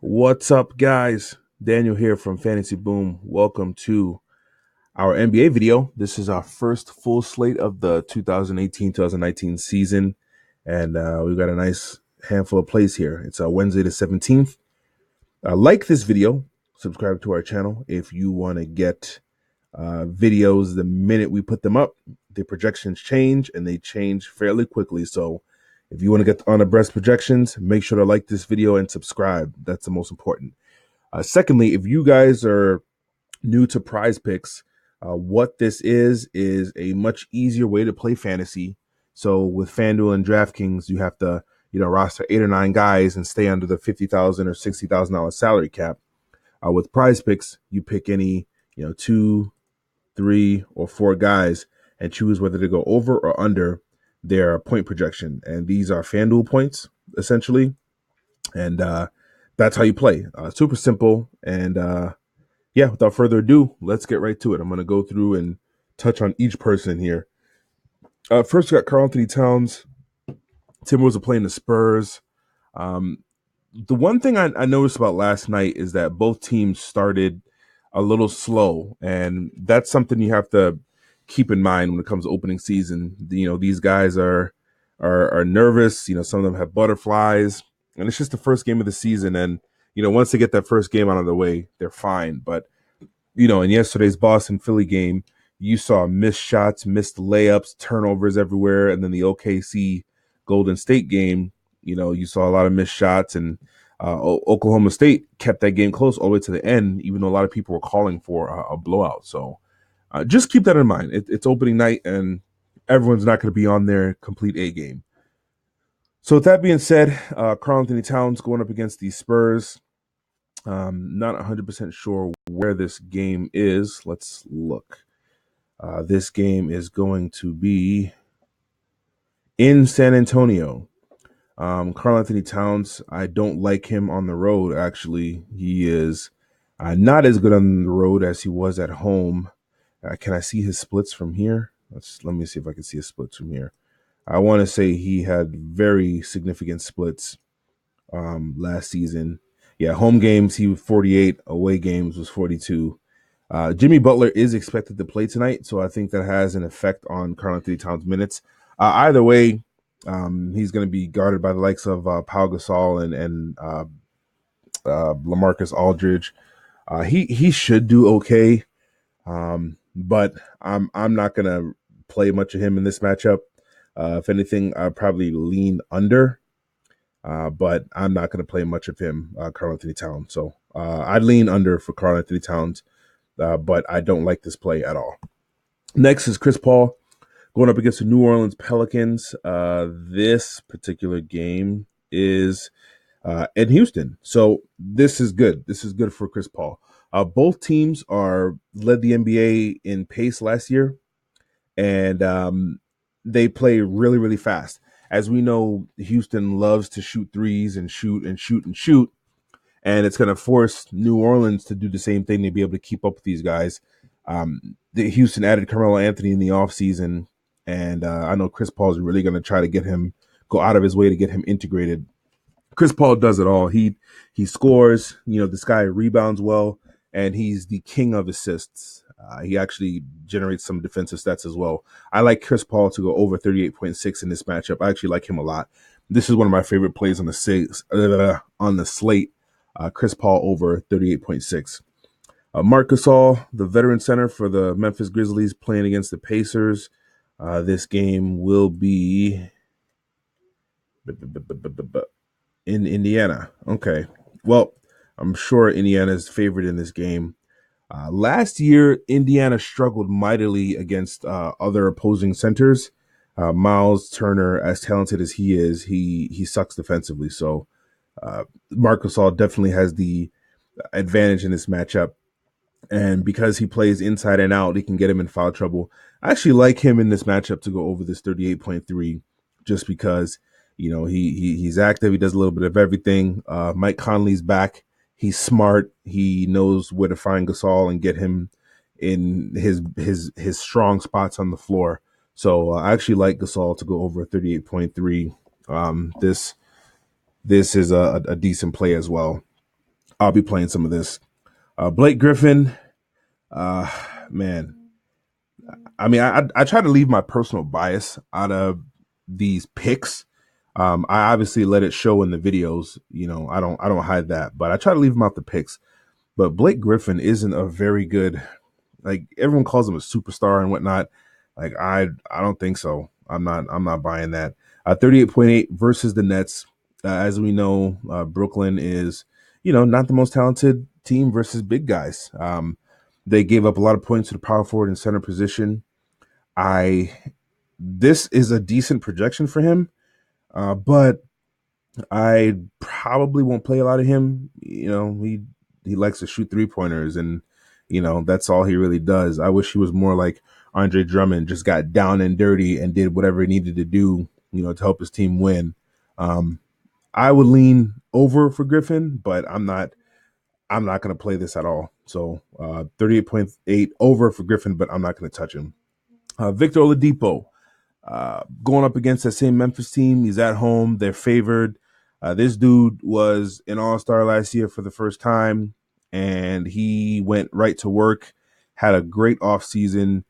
What's up, guys? Daniel here from Fantasy Boom. Welcome to our NBA video. This is our first full slate of the 2018-2019 season, and we've got a nice handful of plays here. It's Wednesday the 17th. Like this video, subscribe to our channel if you want to get videos the minute we put them up. The projections change, and they change fairly quickly, so if you want to get on abreast projections, make sure to like this video and subscribe. That's the most important. Secondly, if you guys are new to Prize Picks, what this is a much easier way to play fantasy. So with FanDuel and DraftKings, you have to roster 8 or 9 guys and stay under the $50,000 or $60,000 salary cap. With Prize Picks, you pick any 2, 3, or 4 guys and choose whether to go over or under their point projection. And these are FanDuel points, essentially. And that's how you play. Super simple. And without further ado, let's get right to it. I'm going to go through and touch on each person here. First, we got Karl-Anthony Towns. Timberwolves are playing the Spurs. The one thing I noticed about last night is that both teams started a little slow. And that's something you have to keep in mind when it comes to opening season. These guys are nervous. Some of them have butterflies, and it's just the first game of the season. And once they get that first game out of the way, they're fine. But in yesterday's Boston Philly game, you saw missed shots, missed layups, turnovers everywhere, and then the OKC Golden State game, you saw a lot of missed shots, and Oklahoma State kept that game close all the way to the end, even though a lot of people were calling for a blowout. So just keep that in mind. It's opening night, and everyone's not going to be on their complete A game. So with that being said, Karl-Anthony Towns going up against the Spurs. Not 100% sure where this game is. Let's look. This game is going to be in San Antonio. Karl-Anthony Towns, I don't like him on the road, actually. He is not as good on the road as he was at home. Can I see his splits from here? Let me see if I can see his splits from here. I want to say he had very significant splits last season. Yeah, home games, he was 48. Away games was 42. Jimmy Butler is expected to play tonight, so I think that has an effect on Karl-Anthony Towns' minutes. Either way, he's going to be guarded by the likes of Pau Gasol and LaMarcus Aldridge. He should do okay. But I'm not gonna play much of him in this matchup. If anything, I'll probably lean under. But I'm not gonna play much of him, Karl-Anthony Towns. So I'd lean under for Karl-Anthony Towns, but I don't like this play at all. Next is Chris Paul going up against the New Orleans Pelicans. This particular game is in Houston, so this is good. This is good for Chris Paul. Both teams led the NBA in pace last year, and they play really, really fast. As we know, Houston loves to shoot threes and shoot, and it's going to force New Orleans to do the same thing to be able to keep up with these guys. The Houston added Carmelo Anthony in the offseason, and I know Chris Paul is really going to try to go out of his way to get him integrated. Chris Paul does it all. He scores. This guy rebounds well, and he's the king of assists. He actually generates some defensive stats as well. I like Chris Paul to go over 38.6 in this matchup. I actually like him a lot. This is one of my favorite plays on the slate. Chris Paul over 38.6. Marc Gasol, the veteran center for the Memphis Grizzlies, playing against the Pacers. This game will be in Indiana. Okay. Well, I'm sure Indiana is favored in this game. Last year, Indiana struggled mightily against other opposing centers. Miles Turner, as talented as he is, he sucks defensively. So Marc Gasol definitely has the advantage in this matchup. And because he plays inside and out, he can get him in foul trouble. I actually like him in this matchup to go over this 38.3 just because, he's active. He does a little bit of everything. Mike Conley's back. He's smart. He knows where to find Gasol and get him in his strong spots on the floor. So I actually like Gasol to go over 38.3. This is a decent play as well. I'll be playing some of this. Blake Griffin, uh, man. I mean, I try to leave my personal bias out of these picks. I obviously let it show in the videos. I don't hide that, but I try to leave them out the picks. But Blake Griffin isn't a very good, like everyone calls him a superstar and whatnot. Like I don't think so. I'm not buying that. 38.8 versus the Nets. As we know, Brooklyn is, not the most talented team versus big guys. They gave up a lot of points to the power forward and center position. I This is a decent projection for him, but I probably won't play a lot of him. He likes to shoot 3-pointers, and that's all he really does. I wish he was more like Andre Drummond, just got down and dirty and did whatever he needed to do, to help his team win. I would lean over for Griffin, but I'm not. I'm not going to play this at all. So 38.8 over for Griffin, but I'm not going to touch him. Victor Oladipo, going up against that same Memphis team. He's at home. They're favored. This dude was an all-star last year for the first time, and he went right to work, had a great offseason,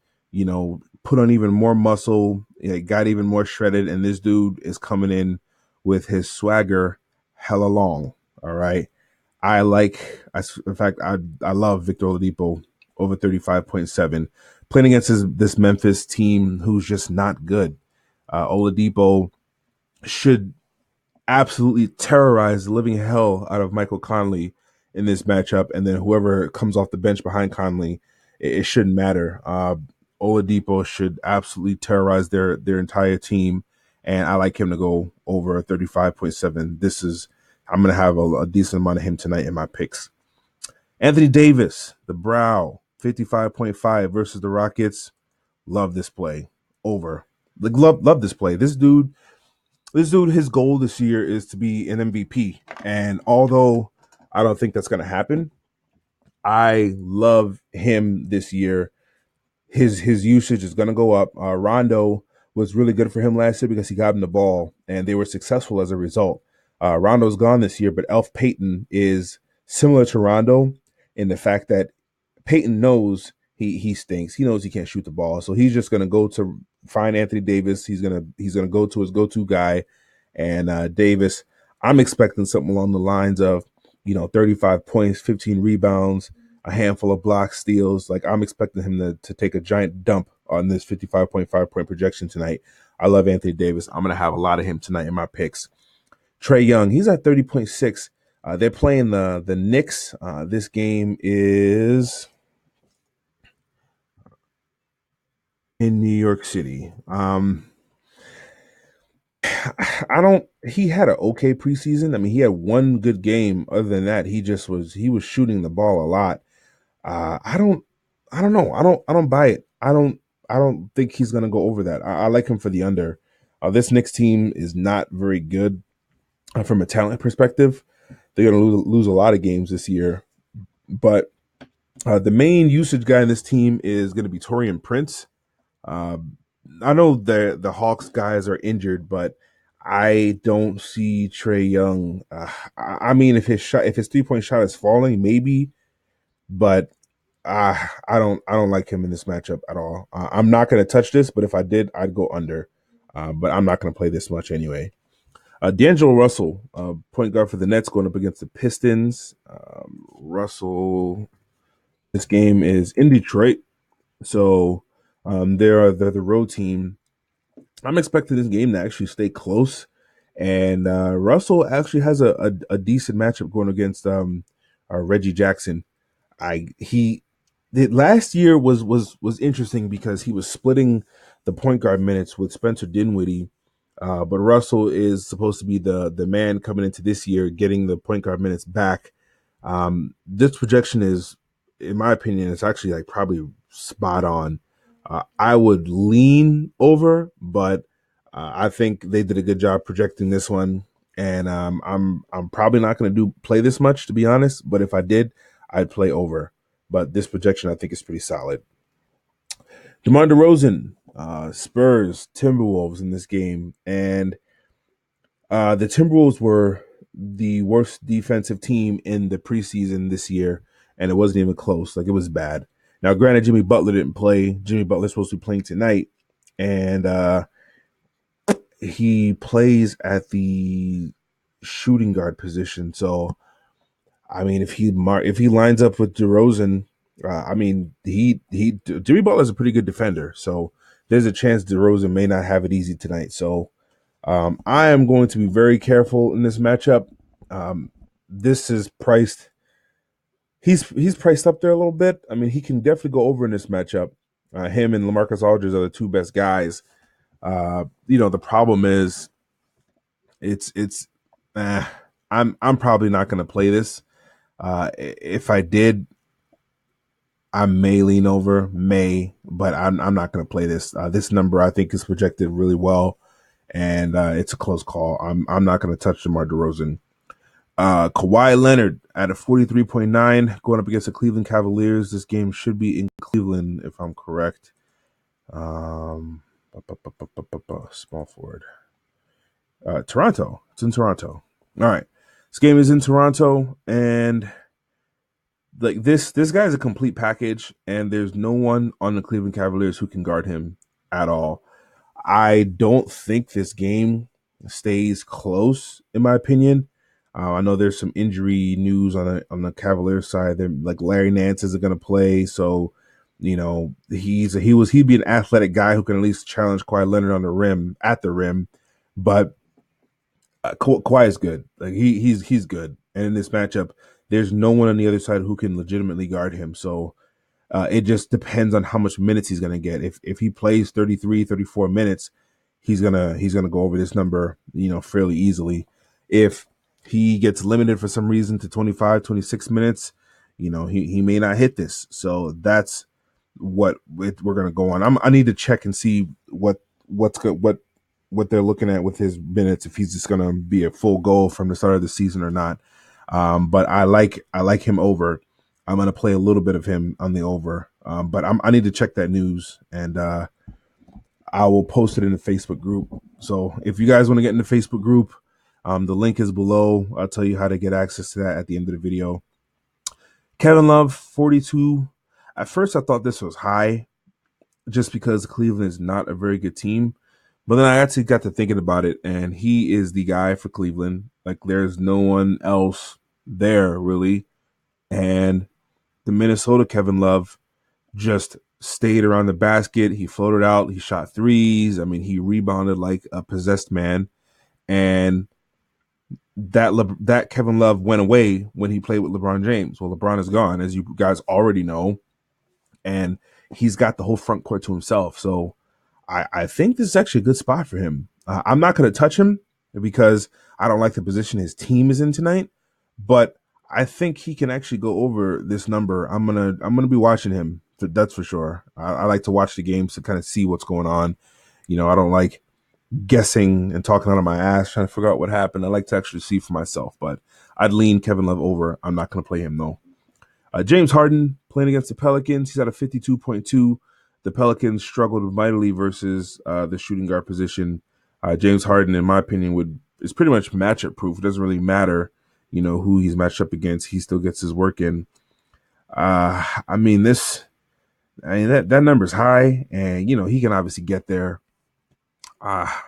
put on even more muscle, got even more shredded, and this dude is coming in with his swagger hella long, all right? In fact, I love Victor Oladipo over 35.7. Playing against this Memphis team who's just not good. Oladipo should absolutely terrorize the living hell out of Michael Conley in this matchup, and then whoever comes off the bench behind Conley, it shouldn't matter. Oladipo should absolutely terrorize their entire team, and I like him to go over 35.7. I'm going to have a decent amount of him tonight in my picks. Anthony Davis, the Brow, 55.5 versus the Rockets. Love this play. Over. Like, love this play. This dude, his goal this year is to be an MVP. And although I don't think that's going to happen, I love him this year. His usage is going to go up. Rondo was really good for him last year because he got him the ball, and they were successful as a result. Rondo's gone this year, but Elf Payton is similar to Rondo in the fact that Payton knows he stinks. He knows he can't shoot the ball, so he's just going to go to find Anthony Davis. He's gonna go to his go-to guy, and Davis. I'm expecting something along the lines of 35 points, 15 rebounds, a handful of blocks, steals. Like, I'm expecting him to take a giant dump on this 55.5 point projection tonight. I love Anthony Davis. I'm going to have a lot of him tonight in my picks. Trae Young, he's at 30.6. They're playing the Knicks. This game is in New York City. He had an okay preseason. I mean, he had one good game. Other than that, he was shooting the ball a lot. I don't know. I don't buy it. I don't think he's gonna go over that. I like him for the under. This Knicks team is not very good from a talent perspective. They're gonna lose a lot of games this year. But the main usage guy in this team is gonna be Torian Prince. Uh, I know the Hawks guys are injured, but I don't see Trae Young. I mean, if his 3-point shot is falling, maybe, but I don't like him in this matchup at all. I'm not going to touch this, but if I did, I'd go under. But I'm not going to play this much anyway. D'Angelo Russell, point guard for the Nets, going up against the Pistons. Russell, this game is in Detroit, so they're the road team. I'm expecting this game to actually stay close, and Russell actually has a decent matchup going against Reggie Jackson. I he the last year was interesting because he was splitting the point guard minutes with Spencer Dinwiddie, but Russell is supposed to be the man coming into this year, getting the point guard minutes back. This projection is, in my opinion, it's actually like probably spot on. I would lean over, but I think they did a good job projecting this one, and I'm probably not going to play this much, to be honest. But if I did, I'd play over. But this projection, I think, is pretty solid. DeMar DeRozan, Spurs, Timberwolves in this game, and the Timberwolves were the worst defensive team in the preseason this year, and it wasn't even close. Like, it was bad. Now, granted, Jimmy Butler didn't play. Jimmy Butler's supposed to be playing tonight, and he plays at the shooting guard position. So, I mean, if he lines up with DeRozan, I mean, Jimmy Butler's a pretty good defender. So there's a chance DeRozan may not have it easy tonight. So I am going to be very careful in this matchup. This is priced. He's priced up there a little bit. I mean, he can definitely go over in this matchup. Him and LaMarcus Aldridge are the two best guys. The problem is I'm probably not going to play this. If I did, I may lean over, but I'm not going to play this. This number I think is projected really well, and it's a close call. I'm not going to touch DeMar DeRozan. Kawhi Leonard at a 43.9 going up against the Cleveland Cavaliers. This game should be in Cleveland, if I'm correct. Small forward. Toronto. It's in Toronto. All right. This game is in Toronto, and like this guy is a complete package, and there's no one on the Cleveland Cavaliers who can guard him at all. I don't think this game stays close, in my opinion. I know there's some injury news on the Cavaliers side. They're like Larry Nance isn't going to play, so he'd be an athletic guy who can at least challenge Kawhi Leonard at the rim, but Kawhi is good. Like he's good, and in this matchup, there's no one on the other side who can legitimately guard him. So it just depends on how much minutes he's going to get. If he plays 33, 34 minutes, he's gonna go over this number, fairly easily. If he gets limited for some reason to 25, 26 minutes, he may not hit this. So that's what we're going to go on. I need to check and see what they're looking at with his minutes, if he's just going to be a full goal from the start of the season or not. But I like him over. I'm going to play a little bit of him on the over. But I need to check that news, and I will post it in the Facebook group. So if you guys want to get in the Facebook group, the link is below. I'll tell you how to get access to that at the end of the video. Kevin Love, 42. At first, I thought this was high just because Cleveland is not a very good team. But then I actually got to thinking about it, and he is the guy for Cleveland. Like, there's no one else there, really. And the Minnesota Kevin Love just stayed around the basket. He floated out. He shot threes. I mean, he rebounded like a possessed man. And that Kevin Love went away when he played with LeBron James. Well, LeBron is gone, as you guys already know. And he's got the whole front court to himself. So I think this is actually a good spot for him. I'm not going to touch him because I don't like the position his team is in tonight. But I think he can actually go over this number. I'm gonna be watching him. That's for sure. I like to watch the games to kind of see what's going on. I don't like guessing and talking out of my ass trying to figure out what happened. I like to actually see for myself. But I'd lean Kevin Love over. I'm not going to play him though. James Harden playing against the Pelicans. He's at a 52.2. The Pelicans struggled mightily versus the shooting guard position. James Harden, in my opinion, is pretty much matchup proof. It doesn't really matter, who he's matched up against. He still gets his work in. That number's high, and he can obviously get there.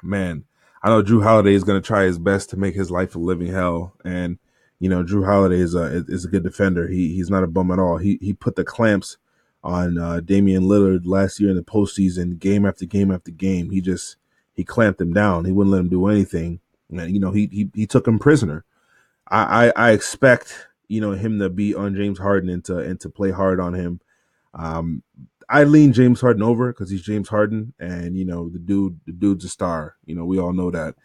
Man, I know Drew Holiday is going to try his best to make his life a living hell, and Drew Holiday is a good defender. He's not a bum at all. He put the clamps on Damian Lillard last year in the postseason, game after game after game. He clamped him down. He wouldn't let him do anything. And, he took him prisoner. I expect him to be on James Harden and to play hard on him. I lean James Harden over because he's James Harden, and the dude's a star. We all know that.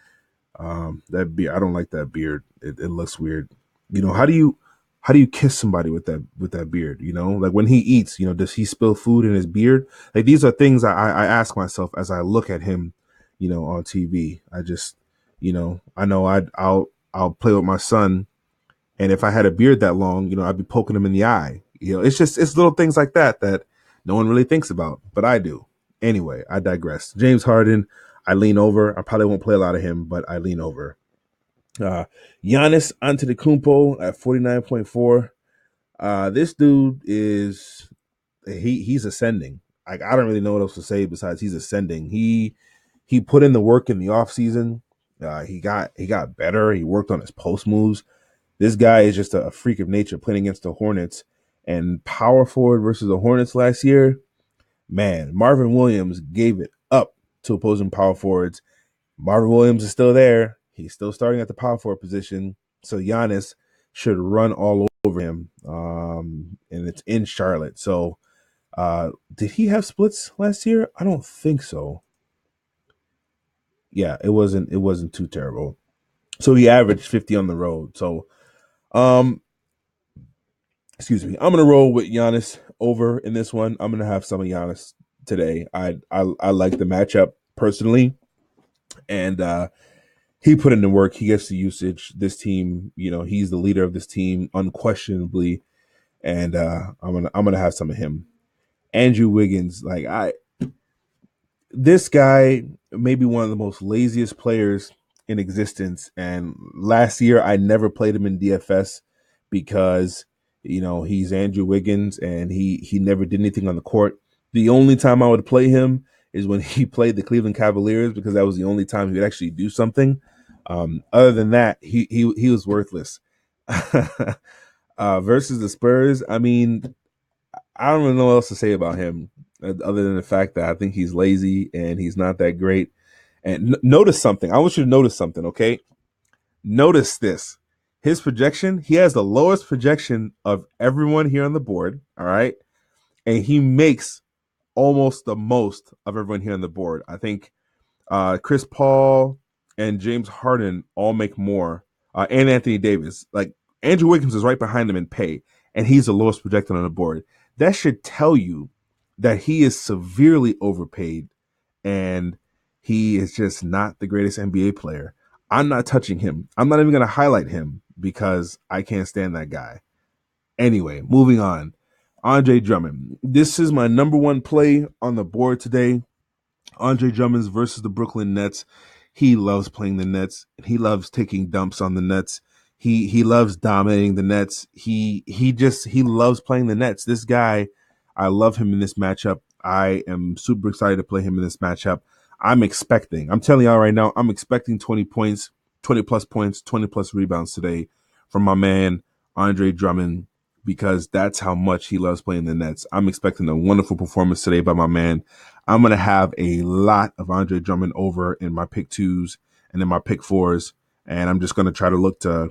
That beard, I don't like that beard. It looks weird. How do you kiss somebody with that beard? Like when he eats, does he spill food in his beard? Like, these are things I ask myself as I look at him, on TV. I just, I know I'll play with my son, and if I had a beard that long, I'd be poking him in the eye. It's little things like that no one really thinks about, but I do. Anyway, I digress. James Harden, I lean over. I probably won't play a lot of him, but I lean over. Uh, Giannis Antetokounmpo at 49.4. This dude is he's ascending. I don't really know what else to say besides he's ascending. He put in the work in the offseason. He got better. He worked on his post moves. This guy is just a freak of nature playing against the Hornets. And power forward versus the Hornets last year, man, Marvin Williams gave it up to opposing power forwards. Marvin Williams is still there. He's still starting at the power forward position. So Giannis should run all over him. And it's in Charlotte. So did he have splits last year? I don't think so. Yeah, it wasn't too terrible. So he averaged 50 on the road. So um excuse me. I'm gonna roll with Giannis over in this one. I'm gonna have some of Giannis today. I like the matchup personally. And he put in the work. He gets the usage. This team, he's the leader of this team unquestionably, and I'm gonna have some of him. Andrew Wiggins, this guy may be one of the most laziest players in existence. And last year, I never played him in DFS because he's Andrew Wiggins and he never did anything on the court. The only time I would play him is when he played the Cleveland Cavaliers because that was the only time he would actually do something. Other than that, he was worthless. Versus the Spurs, I mean, I don't really know what else to say about him other than the fact that I think he's lazy and he's not that great. And notice something. I want you to notice something, okay? Notice this. His projection, he has the lowest projection of everyone here on the board, all right? And he makes almost the most of everyone here on the board. I think Chris Paul and James Harden all make more, and Anthony Davis. Like Andrew Wiggins is right behind him in pay, and he's the lowest projected on the board. That should tell you that he is severely overpaid, and he is just not the greatest NBA player. I'm not touching him. I'm not even going to highlight him because I can't stand that guy. Anyway, moving on. Andre Drummond. This is my number one play on the board today. Andre Drummond's versus the Brooklyn Nets. He loves playing the Nets. He loves taking dumps on the Nets. He loves dominating the Nets. He loves playing the Nets. This guy, I love him in this matchup. I am super excited to play him in this matchup. I'm telling y'all right now, I'm expecting 20 points, 20 plus points, 20 plus rebounds today from my man Andre Drummond because that's how much he loves playing the Nets. I'm expecting a wonderful performance today by my man. I'm going to have a lot of Andre Drummond over in my pick twos and in my pick fours. And I'm just going to try to look to,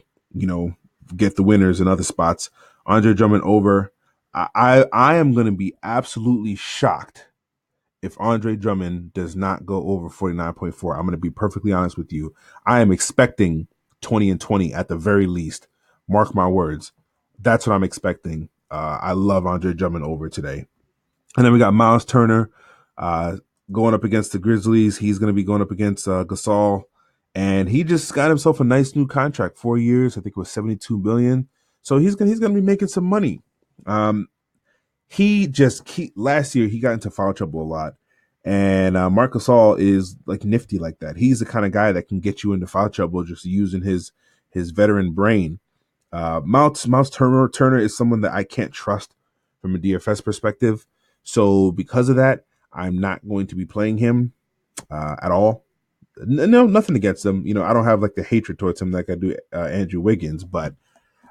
get the winners in other spots. Andre Drummond over. I am going to be absolutely shocked if Andre Drummond does not go over 49.4. I'm going to be perfectly honest with you. I am expecting 20 and 20 at the very least. Mark my words. That's what I'm expecting. I love Andre Drummond over today. And then we got Miles Turner going up against the Grizzlies. He's going to be going up against Gasol. And he just got himself a nice new contract, 4 years. I think it was $72 million. So he's going to be making some money. Last year he got into foul trouble a lot. And Marc Gasol is like nifty like that. He's the kind of guy that can get you into foul trouble just using his veteran brain. Miles Turner is someone that I can't trust from a DFS perspective. So because of that, I'm not going to be playing him at all. No, nothing against him. I don't have like the hatred towards him like I do Andrew Wiggins, but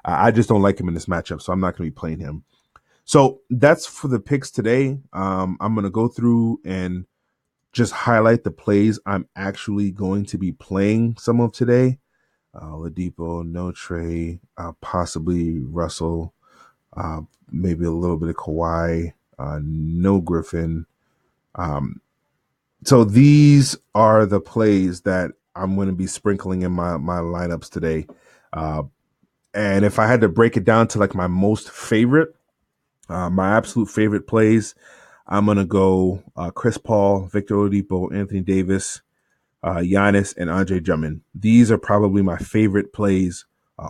I just don't like him in this matchup. So I'm not going to be playing him. So that's for the picks today. I'm going to go through and just highlight the plays I'm actually going to be playing some of today. Ladipo, no Trey, possibly Russell, maybe a little bit of Kawhi, no Griffin. So these are the plays that I'm going to be sprinkling in my lineups today. And if I had to break it down to like my most favorite, my absolute favorite plays, I'm going to go Chris Paul, Victor Oladipo, Anthony Davis, Giannis, and Andre Drummond. These are probably my favorite plays,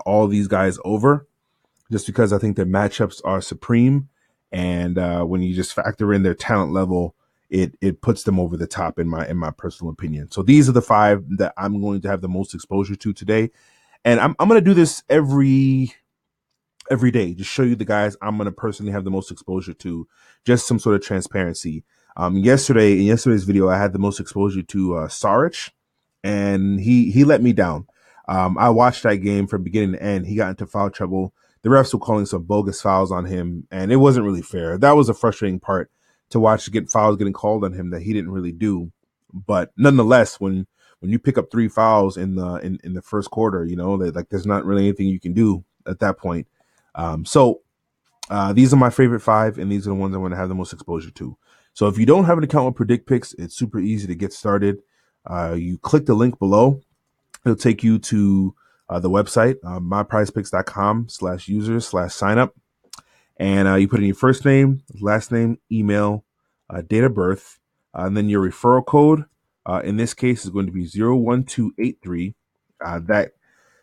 all these guys over, just because I think their matchups are supreme. And when you just factor in their talent level, it puts them over the top in my personal opinion. So these are the five that I'm going to have the most exposure to today. And I'm going to do this every day, just show you the guys I'm going to personally have the most exposure to, just some sort of transparency. In yesterday's video, I had the most exposure to Saric, and he let me down. I watched that game from beginning to end. He got into foul trouble. The refs were calling some bogus fouls on him, and it wasn't really fair. That was a frustrating part to watch, to get fouls getting called on him that he didn't really do. But nonetheless, when you pick up 3 fouls in the first quarter, there's not really anything you can do at that point. So these are my favorite 5, and these are the ones I want to have the most exposure to. So if you don't have an account with Predict Picks, it's super easy to get started. You click the link below. It'll take you to the website, myprizepicks.com/users/signup. And you put in your first name, last name, email, date of birth, and then your referral code. In this case, is going to be 01283.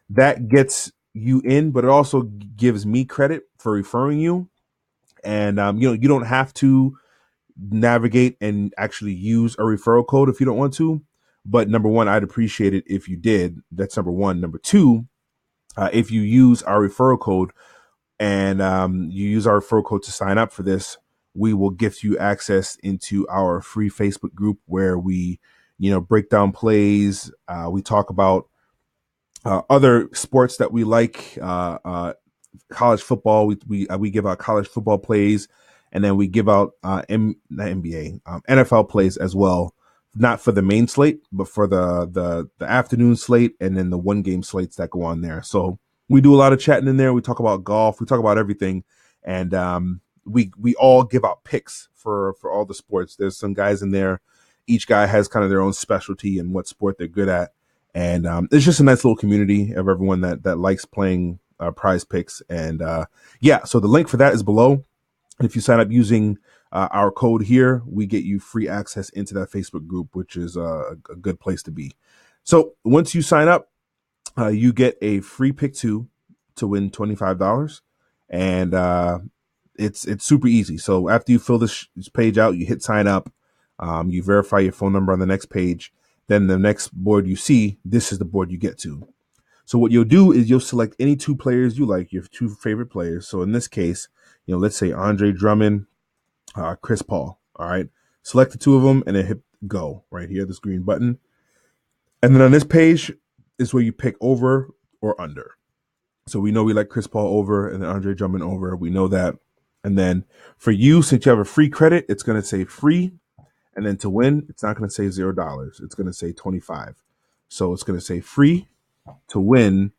That gets you in, but it also gives me credit for referring you. And you don't have to navigate and actually use a referral code if you don't want to. But number one, I'd appreciate it if you did. That's number one. Number two, if you use our referral code and you use our referral code to sign up for this, we will gift you access into our free Facebook group where we, break down plays. We talk about other sports that we like, college football. We give out college football plays, and then we give out not NBA, NFL plays as well. Not for the main slate, but for the afternoon slate, and then the 1-game slates that go on there. So we do a lot of chatting in there. We talk about golf. We talk about everything, and we all give out picks for all the sports. There's some guys in there. Each guy has kind of their own specialty and what sport they're good at. And it's just a nice little community of everyone that likes playing Prize Picks. And so the link for that is below. And if you sign up using our code here, we get you free access into that Facebook group, which is a good place to be. So once you sign up, you get a free pick 2 to win $25. And it's super easy. So after you fill this page out, you hit sign up. You verify your phone number on the next page. Then the next board you see, this is the board you get to. So what you'll do is you'll select any 2 players you like, your 2 favorite players. So in this case, let's say Andre Drummond, Chris Paul. All right. Select the 2 of them and then hit go right here, this green button. And then on this page is where you pick over or under. So we know we like Chris Paul over and then Andre Drummond over. We know that. And then for you, since you have a free credit, it's going to say free. And then to win, it's not going to say $0. It's going to say 25. So it's going to say free to win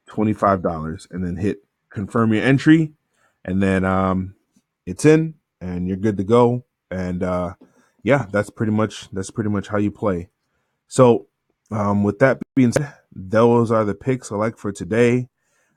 $25, and then hit confirm your entry, and then it's in, and you're good to go. And that's pretty much how you play. So with that being said, those are the picks I like for today.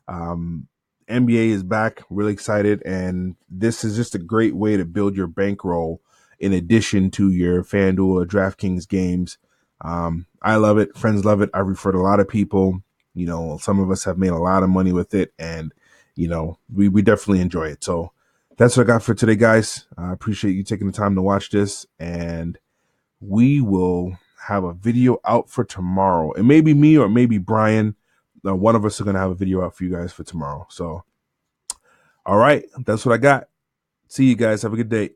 NBA is back, really excited, and this is just a great way to build your bankroll in addition to your FanDuel or DraftKings games. I love it. Friends love it. I've referred a lot of people. Some of us have made a lot of money with it, and, we definitely enjoy it. So that's what I got for today, guys. I appreciate you taking the time to watch this, and we will have a video out for tomorrow. It may be me or maybe Brian. One of us are going to have a video out for you guys for tomorrow. So, all right, that's what I got. See you guys. Have a good day.